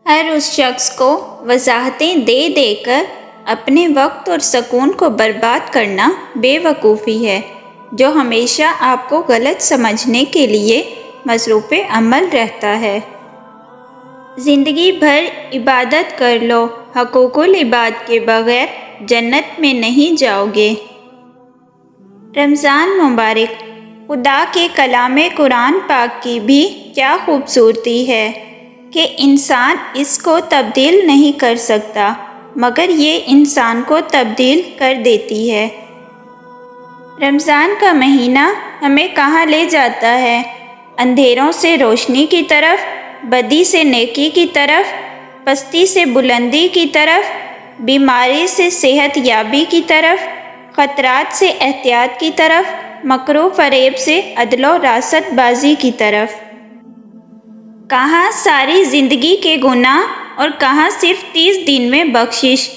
ہر اس شخص کو وضاحتیں دے دے کر اپنے وقت اور سکون کو برباد کرنا بے وقوفی ہے، جو ہمیشہ آپ کو غلط سمجھنے کے لیے مصروف عمل رہتا ہے۔ زندگی بھر عبادت کر لو، حقوق العباد کے بغیر جنت میں نہیں جاؤ گے۔ رمضان مبارک۔ خدا کے کلام قرآن پاک کی بھی کیا خوبصورتی ہے کہ انسان اس کو تبدیل نہیں کر سکتا، مگر یہ انسان کو تبدیل کر دیتی ہے۔ رمضان کا مہینہ ہمیں کہاں لے جاتا ہے؟ اندھیروں سے روشنی کی طرف، بدی سے نیکی کی طرف، پستی سے بلندی کی طرف، بیماری سے صحت یابی کی طرف، خطرات سے احتیاط کی طرف، مکر و فریب سے عدل و راست بازی کی طرف۔ کہاں ساری زندگی کے گناہ اور کہاں صرف 30 دن میں بخشش؟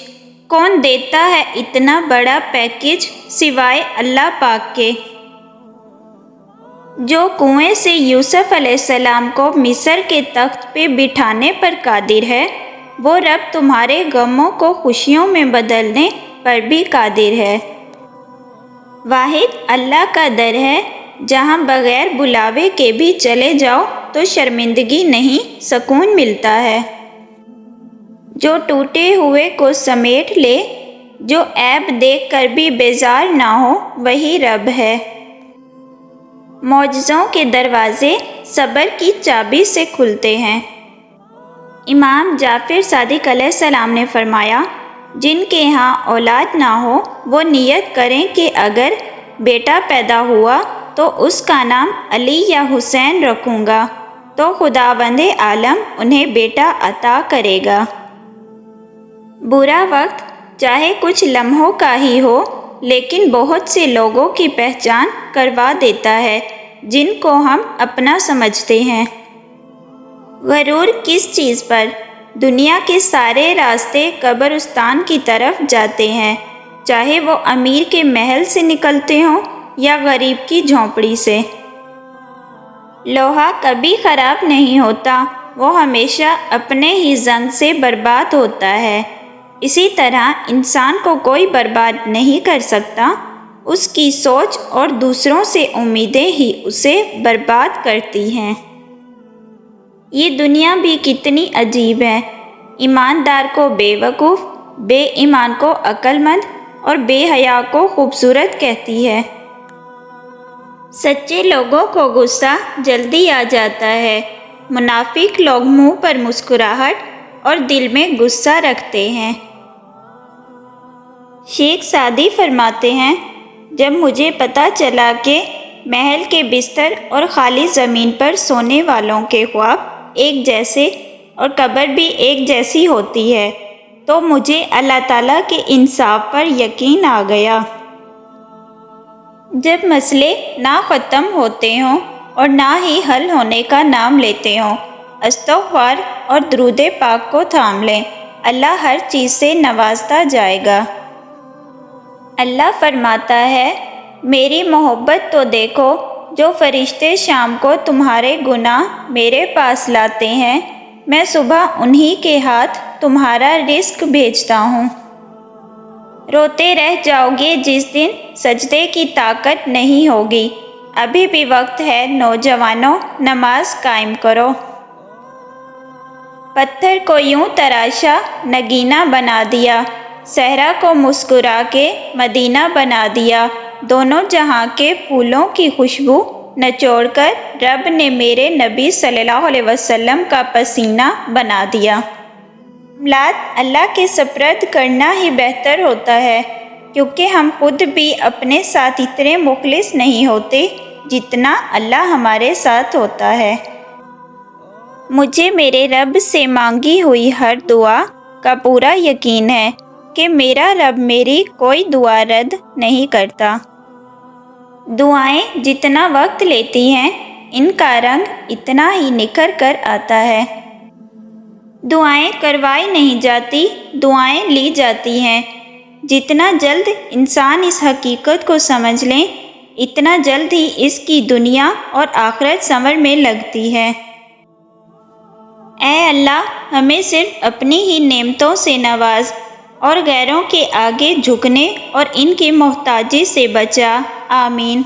کون دیتا ہے اتنا بڑا پیکیج سوائے اللہ پاک کے؟ جو کنویں سے یوسف علیہ السلام کو مصر کے تخت پہ بٹھانے پر قادر ہے، وہ رب تمہارے غموں کو خوشیوں میں بدلنے پر بھی قادر ہے۔ واحد اللہ کا در ہے، جہاں بغیر بلاوے کے بھی چلے جاؤ تو شرمندگی نہیں، سکون ملتا ہے۔ جو ٹوٹے ہوئے کو سمیٹ لے، جو عیب دیکھ کر بھی بیزار نہ ہو، وہی رب ہے۔ معجزوں کے دروازے صبر کی چابی سے کھلتے ہیں۔ امام جعفر صادق علیہ السلام نے فرمایا، جن کے ہاں اولاد نہ ہو وہ نیت کریں کہ اگر بیٹا پیدا ہوا تو اس کا نام علی یا حسین رکھوں گا، تو خداوند عالم انہیں بیٹا عطا کرے گا۔ برا وقت چاہے کچھ لمحوں کا ہی ہو، لیکن بہت سے لوگوں کی پہچان کروا دیتا ہے جن کو ہم اپنا سمجھتے ہیں۔ غرور کس چیز پر؟ دنیا کے سارے راستے قبرستان کی طرف جاتے ہیں، چاہے وہ امیر کے محل سے نکلتے ہوں یا غریب کی جھونپڑی سے۔ لوہا کبھی خراب نہیں ہوتا، وہ ہمیشہ اپنے ہی زنگ سے برباد ہوتا ہے۔ اسی طرح انسان کو کوئی برباد نہیں کر سکتا، اس کی سوچ اور دوسروں سے امیدیں ہی اسے برباد کرتی ہیں۔ یہ دنیا بھی کتنی عجیب ہے، ایماندار کو بے وقوف، بے ایمان کو عقل مند اور بے حیا کو خوبصورت کہتی ہے۔ سچے لوگوں کو غصہ جلدی آ جاتا ہے، منافق لوگ منہ پر مسکراہٹ اور دل میں غصہ رکھتے ہیں۔ شیخ سعدی فرماتے ہیں، جب مجھے پتہ چلا کہ محل کے بستر اور خالی زمین پر سونے والوں کے خواب ایک جیسے اور قبر بھی ایک جیسی ہوتی ہے، تو مجھے اللہ تعالیٰ کے انصاف پر یقین آ گیا۔ جب مسئلے نہ ختم ہوتے ہوں اور نہ ہی حل ہونے کا نام لیتے ہوں، استغفار اور درود پاک کو تھام لیں، اللہ ہر چیز سے نوازتا جائے گا۔ اللہ فرماتا ہے، میری محبت تو دیکھو، جو فرشتے شام کو تمہارے گناہ میرے پاس لاتے ہیں، میں صبح انہی کے ہاتھ تمہارا رزق بھیجتا ہوں۔ روتے رہ جاؤ گے جس دن سجدے کی طاقت نہیں ہوگی، ابھی بھی وقت ہے نوجوانوں، نماز قائم کرو۔ پتھر کو یوں تراشا، نگینہ بنا دیا، صحرا کو مسکرا کے مدینہ بنا دیا، دونوں جہاں کے پھولوں کی خوشبو نچوڑ کر رب نے میرے نبی صلی اللہ علیہ وسلم کا پسینہ بنا دیا۔ معاملات اللہ کے سپرد کرنا ہی بہتر ہوتا ہے، کیونکہ ہم خود بھی اپنے ساتھ اتنے مخلص نہیں ہوتے جتنا اللہ ہمارے ساتھ ہوتا ہے۔ مجھے میرے رب سے مانگی ہوئی ہر دعا کا پورا یقین ہے کہ میرا رب میری کوئی دعا رد نہیں کرتا۔ دعائیں جتنا وقت لیتی ہیں، ان کا رنگ اتنا ہی نکھر کر آتا ہے۔ دعائیں کروائی نہیں جاتی، دعائیں لی جاتی ہیں۔ جتنا جلد انسان اس حقیقت کو سمجھ لیں، اتنا جلد ہی اس کی دنیا اور آخرت سنور میں لگتی ہے۔ اے اللہ ہمیں صرف اپنی ہی نعمتوں سے نواز اور غیروں کے آگے جھکنے اور ان کی محتاجی سے بچا، آمین۔